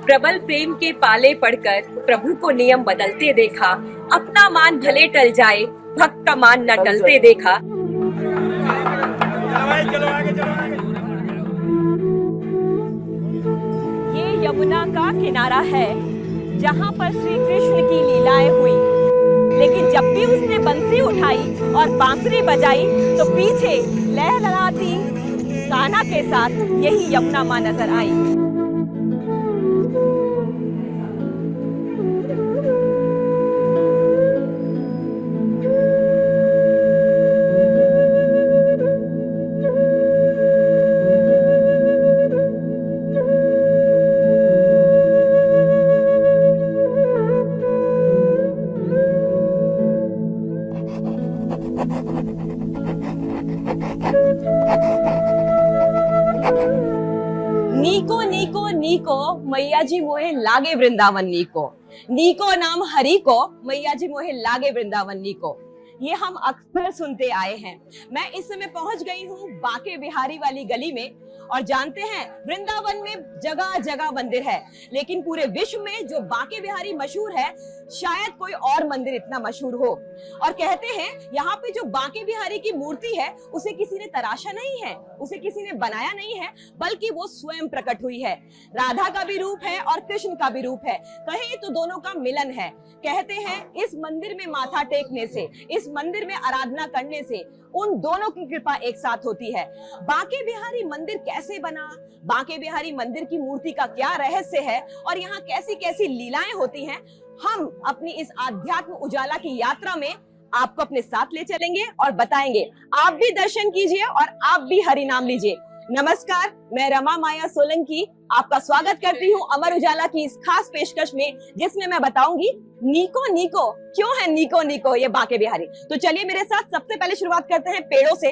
प्रबल प्रेम के पाले पड़कर प्रभु को नियम बदलते देखा। अपना मान भले टल जाए, भक्त का मान न टलते देखा। ये यमुना का किनारा है जहाँ पर श्री कृष्ण की लीलाएं हुई। लेकिन जब भी उसने बंसी उठाई और बांसुरी बजाई तो पीछे लहलहाती कान्हा के साथ यही यमुना माँ नजर आई। नीको नीको नीको मैया जी मोहे लागे वृंदावन नीको। नीको नाम हरि को, मैया जी मोहे लागे वृंदावन नीको। ये हम अक्सर सुनते आए हैं। मैं इस समय पहुंच गई हूँ बांके बिहारी वाली गली में। और जानते हैं वृंदावन में जगह जगह मंदिर है, लेकिन पूरे विश्व में जो बांके बिहारी मशहूर है शायद कोई और मंदिर इतना मशहूर हो। और कहते हैं यहाँ पे जो बांके बिहारी की मूर्ति है उसे किसी ने तराशा नहीं है, उसे किसी ने बनाया नहीं है, बल्कि वो स्वयं प्रकट हुई है। राधा का भी रूप है और कृष्ण का भी रूप है, कहें तो दोनों का मिलन है। कहते हैं इस मंदिर में माथा टेकने से, इस मंदिर में आराधना करने से उन दोनों की कृपा एक साथ होती है। बांके बिहारी मंदिर कैसे बना, बांके बिहारी मंदिर की मूर्ति का क्या रहस्य है और यहाँ कैसी कैसी लीलाएं होती हैं, हम अपनी इस आध्यात्म उजाला की यात्रा में आपको अपने साथ ले चलेंगे और बताएंगे। आप भी दर्शन कीजिए और आप भी हरि नाम लीजिए। नमस्कार, मैं रमा माया सोलंकी आपका स्वागत करती हूँ अमर उजाला की इस खास पेशकश में, जिसमें मैं बताऊंगी नीको नीको क्यों है नीको नीको ये बांके बिहारी। तो चलिए मेरे साथ सबसे पहले शुरुआत करते हैं पेड़ों से।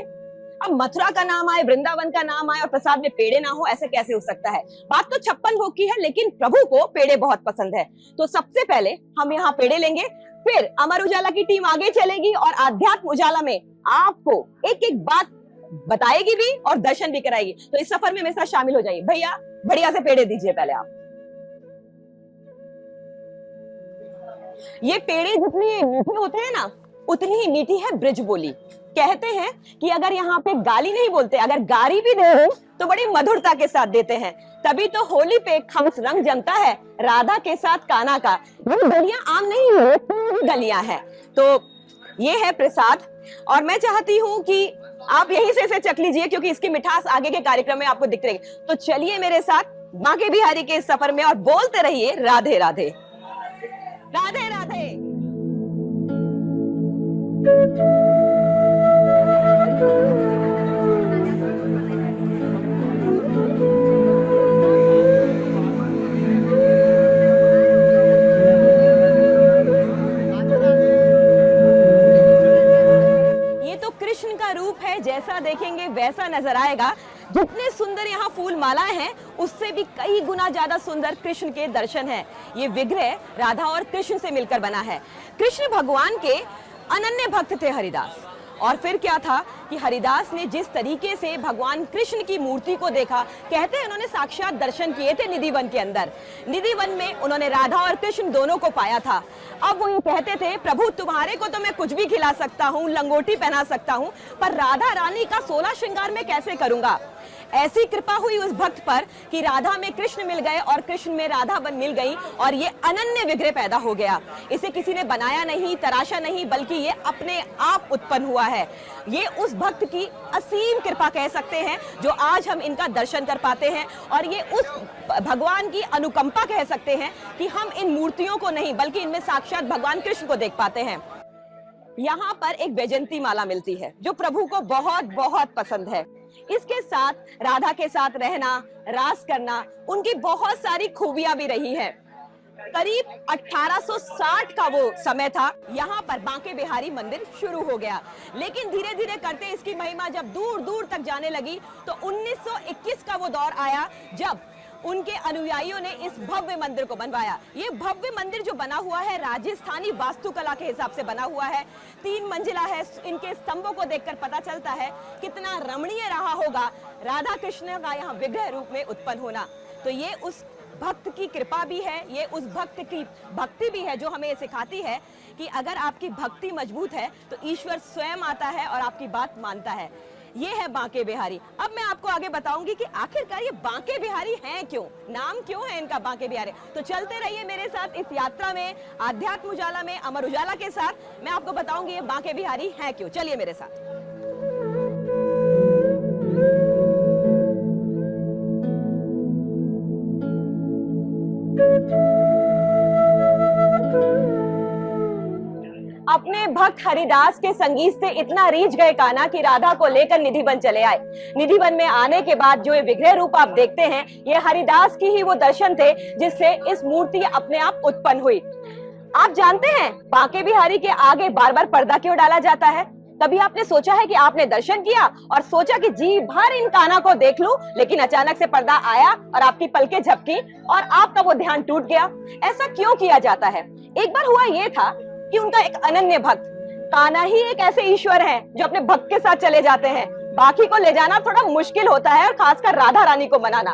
अब मथुरा का नाम आए, वृंदावन का नाम आए और प्रसाद में पेड़े ना हो, ऐसे कैसे हो सकता है। बात तो 56 भोग की है, लेकिन प्रभु को पेड़े बहुत पसंद है। तो सबसे पहले हम यहाँ पेड़े लेंगे, फिर अमर उजाला की टीम आगे चलेगी और आध्यात्म उजाला में आपको एक एक बात बताएगी भी और दर्शन भी कराएगी। तो इस सफर में मेरे साथ शामिल हो जाइए। भैया बढ़िया से पेड़े दीजिए पहले आप। ये पेड़े जितने मीठे होते हैं ना, उतनी ही मीठी है ब्रिज बोली। कहते हैं कि अगर यहाँ पे गाली नहीं बोलते, अगर गारी भी दे तो बड़ी मधुरता के साथ देते हैं। तभी तो होली पे खम्स रंग जमता है राधा के साथ कान्हा का। ये गलियां आम नहीं है, गलियां हैं। तो ये है प्रसाद और मैं चाहती हूँ कि आप यहीं से इसे चख लीजिए, क्योंकि इसकी मिठास आगे के कार्यक्रम में आपको दिख रहेगी। तो चलिए मेरे साथ बांके बिहारी के इस सफर में और बोलते रहिए राधे राधे राधे राधे। ये तो कृष्ण का रूप है, जैसा देखेंगे वैसा नजर आएगा। जितने सुंदर यहाँ फूल मालाएं हैं, उससे भी कई गुना ज्यादा सुंदर कृष्ण के दर्शन हैं। ये विग्रह राधा और कृष्ण से मिलकर बना है। कृष्ण भगवान के अनन्य भक्त थे हरिदास। और फिर क्या था कि हरिदास ने जिस तरीके से भगवान कृष्ण की मूर्ति को देखा, कहते हैं उन्होंने साक्षात दर्शन किए थे निधिवन के अंदर। निधिवन में उन्होंने राधा और कृष्ण दोनों को पाया था। अब वो ये कहते थे, प्रभु तुम्हारे को तो मैं कुछ भी खिला सकता हूँ, लंगोटी पहना सकता हूँ, पर राधा रानी का 16 श्रृंगार में कैसे करूंगा। ऐसी कृपा हुई उस भक्त पर कि राधा में कृष्ण मिल गए और कृष्ण में राधा बन मिल गई और ये अनन्य विग्रह पैदा हो गया। इसे किसी ने बनाया नहीं, तराशा नहीं, बल्कि ये अपने आप उत्पन्न हुआ है। ये उस भक्त की असीम कृपा कह सकते हैं जो आज हम इनका दर्शन कर पाते हैं, और ये उस भगवान की अनुकंपा कह सकते हैं कि हम इन मूर्तियों को नहीं बल्कि इनमें साक्षात भगवान कृष्ण को देख पाते हैं। यहाँ पर एक वैजयंती माला मिलती है जो प्रभु को बहुत बहुत पसंद है। इसके साथ राधा के साथ रहना, रास करना, उनकी बहुत सारी खूबियां भी रही है। करीब 1860 का वो समय था, यहाँ पर बांके बिहारी मंदिर शुरू हो गया। लेकिन धीरे धीरे करते इसकी महिमा जब दूर दूर तक जाने लगी तो 1921 का वो दौर आया जब उनके अनुयायियों ने इस भव्य मंदिर को बनवाया। ये भव्य मंदिर जो बना हुआ है राजस्थानी वास्तुकला के हिसाब से बना हुआ है, 3 मंजिला है। इनके स्तंभों को देखकर पता चलता है कितना रमणीय रहा होगा राधा कृष्ण का यहाँ विग्रह रूप में उत्पन्न होना। तो ये उस भक्त की कृपा भी है, ये उस भक्त की भक्ति भी है जो हमें ये सिखाती है कि अगर आपकी भक्ति मजबूत है तो ईश्वर स्वयं आता है और आपकी बात मानता है। ये है बांके बिहारी। अब मैं आपको आगे बताऊंगी कि आखिरकार ये बांके बिहारी हैं क्यों, नाम क्यों है इनका बांके बिहारी। तो चलते रहिए मेरे साथ इस यात्रा में, आध्यात्म उजाला में, अमर उजाला के साथ। मैं आपको बताऊंगी ये बांके बिहारी हैं क्यों। चलिए मेरे साथ। अपने भक्त हरिदास के संगीत से इतना रीझ गए कान्हा कि राधा को लेकर निधिवन चले आए। निधिवन में आने के बाद जो ये विग्रह रूप आप देखते हैं, ये हरिदास की ही वो दर्शन थे जिससे इस मूर्ति अपने आप उत्पन्न हुई। आप जानते हैं बांके बिहारी के आगे बार बार पर्दा क्यों डाला जाता है? कभी आपने सोचा है कि आपने दर्शन किया और सोचा कि जी भर इन कान्हा को देख लूं, लेकिन अचानक से पर्दा आया और आपकी पलकें झपकी और आपका वो ध्यान टूट गया? ऐसा क्यों किया जाता है? एक बार हुआ ये था कि उनका एक अनन्य भक्त, कान्हा ही एक ऐसे ईश्वर हैं जो अपने भक्त के साथ चले जाते हैं। बाकी को ले जाना थोड़ा मुश्किल होता है और खासकर राधा रानी को मनाना।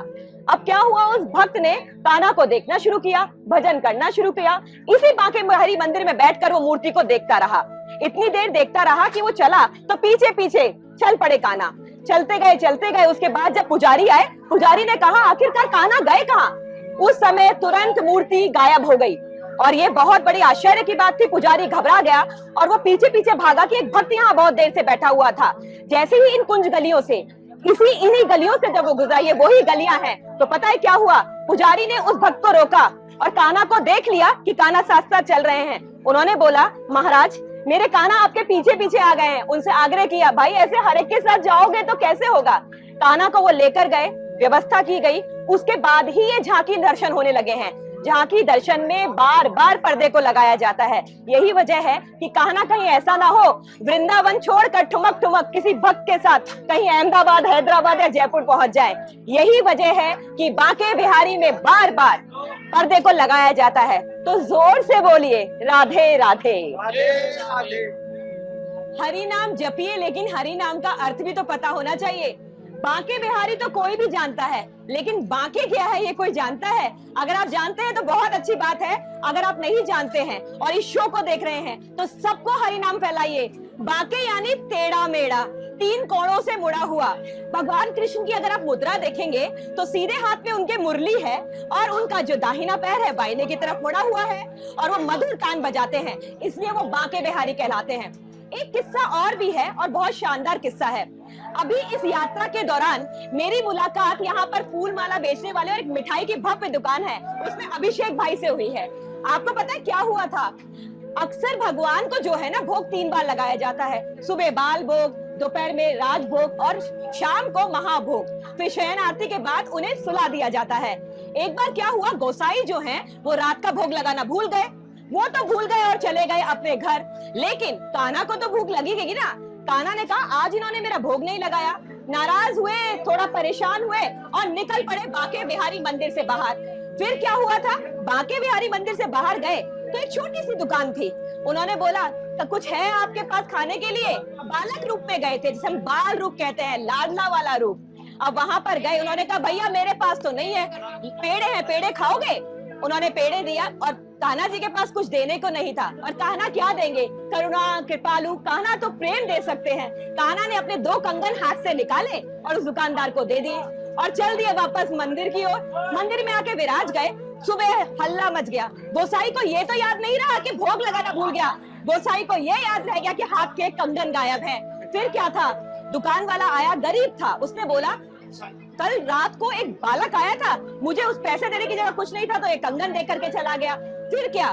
अब क्या हुआ, उस भक्त ने कान्हा को देखना शुरू किया, भजन करना शुरू किया। इसी बांके बिहारी मंदिर में बैठकर वो मूर्ति को देखता रहा। इतनी देर देखता रहा कि वो चला तो पीछे पीछे चल पड़े कान्हा। चलते गए। उसके बाद जब पुजारी आए, पुजारी ने कहा आखिरकार कान्हा गए कहाँ? उस समय तुरंत मूर्ति गायब हो गई और ये बहुत बड़ी आश्चर्य की बात थी। पुजारी घबरा गया और वो पीछे पीछे भागा कि एक भक्त यहाँ बहुत देर से बैठा हुआ था। जैसे ही इन कुंज गलियों से, इन्हीं गलियों से जब वो गुजरा, ये वही गलियां हैं, तो पता है क्या हुआ? पुजारी ने उस भक्त को रोका और कान्हा को देख लिया कि कान्हा साथ साथ चल रहे हैं। उन्होंने बोला, महाराज मेरे कान्हा आपके पीछे पीछे आ गए हैं। उनसे आग्रह किया, भाई ऐसे हर एक के साथ जाओगे तो कैसे होगा? कान्हा को वो लेकर गए, व्यवस्था की गई। उसके बाद ही ये झांकी दर्शन होने लगे हैं। झांकी दर्शन में बार बार पर्दे को लगाया जाता है। यही वजह है कि कान्हा कहीं ऐसा ना हो वृंदावन छोड़कर ठुमक ठुमक किसी भक्त के साथ कहीं अहमदाबाद, हैदराबाद या जयपुर पहुंच जाए। यही वजह है कि बांके बिहारी में बार बार पर्दे को लगाया जाता है। तो जोर से बोलिए, राधे राधे। हरि नाम जपिए, लेकिन हरि नाम का अर्थ भी तो पता होना चाहिए। बांके बिहारी तो कोई भी जानता है, लेकिन बांके क्या है ये कोई जानता है? अगर आप जानते हैं तो बहुत अच्छी बात है। अगर आप नहीं जानते हैं और इस शो को देख रहे हैं तो सबको हरि नाम फैलाइए। बांके यानी टेढ़ा मेढ़ा, 3 कोणों से मुड़ा हुआ। भगवान कृष्ण की अगर आप मुद्रा देखेंगे तो सीधे हाथ में उनके मुरली है और उनका जो दाहिना पैर है बाईने की तरफ मुड़ा हुआ है और वो मधुर तान बजाते हैं, इसलिए वो बांके बिहारी कहलाते हैं। एक किस्सा और भी है और बहुत शानदार किस्सा है। अभी इस यात्रा के दौरान मेरी मुलाकात यहाँ पर फूल माला बेचने वाले और एक मिठाई की भव्य दुकान है, उसमें अभिषेक भाई से हुई है। आपको पता है क्या हुआ था? अक्सर भगवान को जो है ना भोग 3 बार लगाया जाता है। सुबह बाल भोग, दोपहर में राज भोग और शाम को महाभोग। फिर शयन आरती के बाद उन्हें सुला दिया जाता है। एक बार क्या हुआ, गोसाई जो है वो रात का भोग लगाना भूल गए। वो तो भूल गए और चले गए अपने घर, लेकिन कान्हा को तो भूख लगेगी ना। कान्हा ने कहा आज इन्होंने मेरा भोग नहीं लगाया। नाराज हुए, थोड़ा परेशान हुए और निकल पड़े बांके बिहारी मंदिर से बाहर। फिर क्या हुआ था, बांके बिहारी मंदिर से बाहर गए तो एक छोटी सी दुकान थी। उन्होंने बोला तो कुछ है आपके पास खाने के लिए? बालक रूप में गए थे, जिसे हम बाल रूप कहते हैं, लाडला वाला रूप। अब वहां पर गए, उन्होंने कहा भैया मेरे पास तो नहीं है, पेड़े हैं, पेड़े खाओगे? उन्होंने पेड़े दिया और कान्हा जी के पास कुछ देने को नहीं था। और कान्हा क्या देंगे? करुणा, कृपालु, कान्हा तो प्रेम दे सकते हैं। कान्हा ने अपने 2 कंगन हाथ से निकाले और उस दुकानदार को दे दिए और चल दिए वापस मंदिर की ओर। मंदिर में आके विराज गए। सुबह हल्ला मच गया। गोसाई को ये तो याद नहीं रहा कि भोग लगाना भूल गया। गोसाई को ये याद रह गया कि हाथ के कंगन गायब है। फिर क्या था, दुकान वाला आया, गरीब था, उसने बोला कल रात को एक बालक आया था, मुझे उस पैसे देने की जगह कुछ नहीं था तो एक कंगन दे करके चला गया। फिर क्या,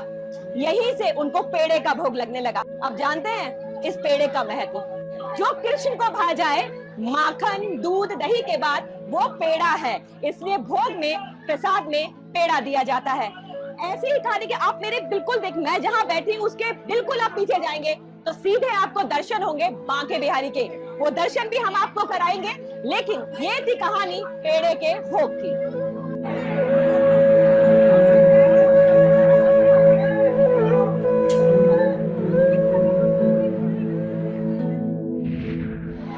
यहीं से उनको पेड़े का भोग लगने लगा। अब जानते हैं इस पेड़े का महत्व, जो कृष्ण को भा जाए माखन, दूध, दही के बाद वो पेड़ा है, इसलिए भोग में, प्रसाद में पेड़ा दिया जाता है। ऐसे ही खाने के आप मेरे बिल्कुल देख, मैं जहाँ बैठी हूँ उसके बिल्कुल आप पीछे जाएंगे तो सीधे आपको दर्शन होंगे बांके बिहारी के। वो दर्शन भी हम आपको कराएंगे, लेकिन ये थी कहानी पेड़े के भोग की।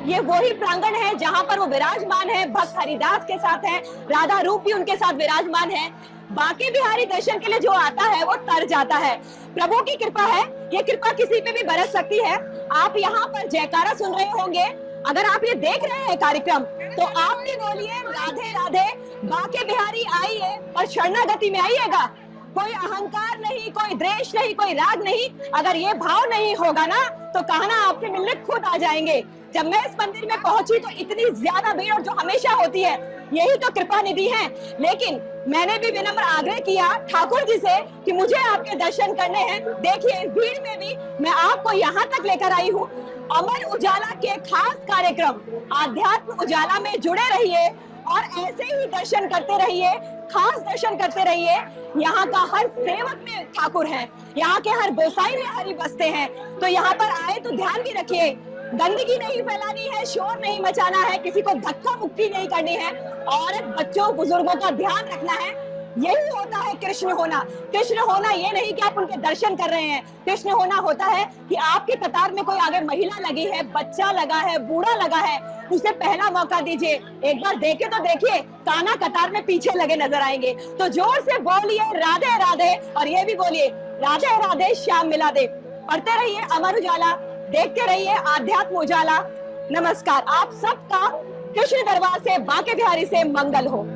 ये वही प्रांगण है जहां पर वो विराजमान है, भक्त हरिदास के साथ है, राधा रूप भी उनके साथ विराजमान है। बांके बिहारी दर्शन के लिए जो आता है वो तर जाता है। प्रभु की कृपा है, ये कृपा किसी पे भी बरस सकती है। आप यहाँ पर जयकारा सुन रहे होंगे, अगर आप ये देख रहे हैं कार्यक्रम तो आप भी बोलिए राधे राधे, बांके बिहारी आइए और शरणागति में आइएगा। कोई अहंकार नहीं, कोई द्वेष नहीं, कोई राग नहीं। अगर ये भाव नहीं होगा ना तो कहना आपसे मिलने खुद आ जाएंगे। जब मैं इस मंदिर में पहुंची तो इतनी ज्यादा भीड़, और जो हमेशा होती है, यही तो कृपा निधि है। लेकिन मैंने भी विनम्र आग्रह किया ठाकुर जी से कि मुझे आपके दर्शन करने हैं। देखिए इस भीड़ में भी मैं आपको यहाँ तक लेकर आई हूँ। अमर उजाला के खास कार्यक्रम आध्यात्म उजाला में जुड़े रहिए और ऐसे ही दर्शन करते रहिए, खास दर्शन करते रहिए। यहाँ का हर सेवक में ठाकुर है, यहाँ के हर गोसाई में हरि बसते हैं। तो यहाँ पर आए तो ध्यान भी रखिए, गंदगी नहीं फैलानी है, शोर नहीं मचाना है, किसी को धक्का मुक्की नहीं करनी है, औरत बच्चों बुजुर्गों का ध्यान रखना है। यही होता है कृष्ण होना। कृष्ण होना ये नहीं कि आप उनके दर्शन कर रहे हैं, कृष्ण होना होता है कि आपके कतार में कोई आगे महिला लगी है, बच्चा लगा है, बूढ़ा लगा है, उसे पहला मौका दीजिए। एक बार देखे तो देखिए, काना कतार में पीछे लगे नजर आएंगे। तो जोर से बोलिए राधे राधे, और ये भी बोलिए राधे राधे श्याम मिला दे। पढ़ते रहिए अमर उजाला, देखते रहिए आध्यात्म उजाला। नमस्कार, आप सबका कृष्ण दरबार से, बांके बिहारी से मंगल हो।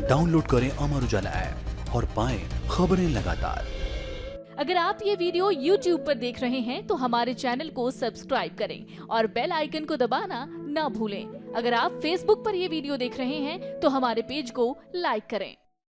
डाउनलोड करें अमर उजाला ऐप और पाएं खबरें लगातार। अगर आप ये वीडियो YouTube पर देख रहे हैं तो हमारे चैनल को सब्सक्राइब करें और बेल आइकन को दबाना ना भूलें। अगर आप Facebook पर ये वीडियो देख रहे हैं तो हमारे पेज को लाइक करें।